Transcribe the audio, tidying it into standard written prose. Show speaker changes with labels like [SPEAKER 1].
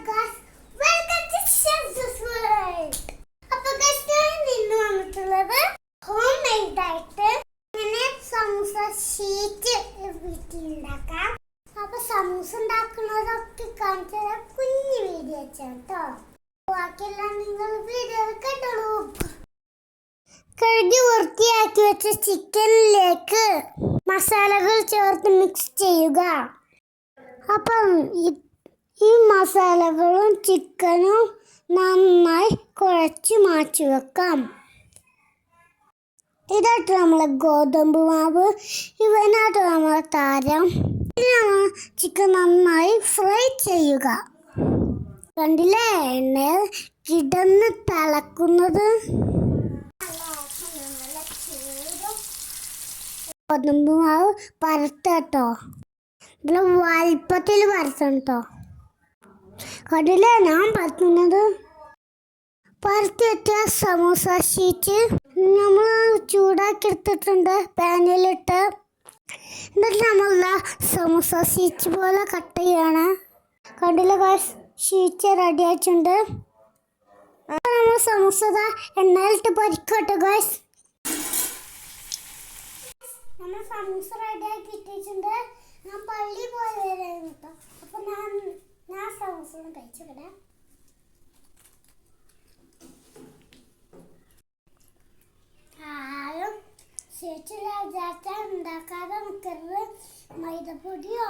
[SPEAKER 1] guys, welcome to Chef's World. അപ്പോൾ guys, ഞാൻ ഇന്ന് വന്നിട്ടുള്ളത് ഹോം മെയ്ഡ് ആയിട്ട് ഇങ്ങനെ സമൂസ ഷീറ്റ് വീട്ടിലുണ്ടാക്കാം. അപ്പോൾ സമൂസ ഉണ്ടാക്കുന്നതൊക്കെ കാണിച്ച കുഞ്ഞു വീഡിയോ കേട്ടോ. ബാക്കിയെല്ലാം നിങ്ങൾ വീഡിയോ കണ്ടോളൂ. കഴുകി വൃത്തിയാക്കി വെച്ച ചിക്കനിലേക്ക് മസാലകൾ ചേർത്ത് മിക്സ് ചെയ്യുക. അപ്പം ഈ മസാലകളും ചിക്കനും നന്നായി കുഴച്ച് മാറ്റി വെക്കാം. ഇതായിട്ട് നമ്മളെ ഗോതമ്പ് മാവ്, ഇവനായിട്ട് നമ്മളെ താരം. ചിക്കൻ നന്നായി ഫ്രൈ ചെയ്യുക. കണ്ടില്ലേ, എണ്ണയിൽ കിടന്ന് തിളക്കുന്നത്. ഗോതമ്പ് മാവ് പരത്തട്ടോ, ഇതിൽ വലിപ്പത്തിൽ പരത്തണം കേട്ടോ. കണ്ടില്ലേ, ഞാൻ പരത്തുന്നത്. പരത്തി വെച്ച സമൂസ ഷീറ്റ് നമ്മൾ ചൂടാക്കി എടുത്തിട്ടുണ്ട് പാനിലിട്ട്. എന്നിട്ട് നമ്മൾ സമൂസ ഷീറ്റ് പോലെ കട്ട് ചെയ്യാണ്. കണ്ടില്ലേ ഗൈസ്, ഷീറ്റ് റെഡി ആയിട്ടുണ്ട്. നമ്മൾ സമൂസ എണ്ണയിലിട്ട് പൊരിക്കട്ടെ ഗൈസ്. നമ്മൾ സമൂസ റെഡി ആക്കി ഇട്ടിട്ടുണ്ട്. ഞാൻ പള്ളി പോയി വരായിരുന്നു കേട്ടോ. അപ്പം ഞാൻ സമൂസ കഴിച്ചോട്ടെ. ആരും ശരിച്ചില്ല വിചാരിച്ചാൽ ഉണ്ടാക്കാതെ നിൽക്കരുത്. മൈദപ്പൊടിയോ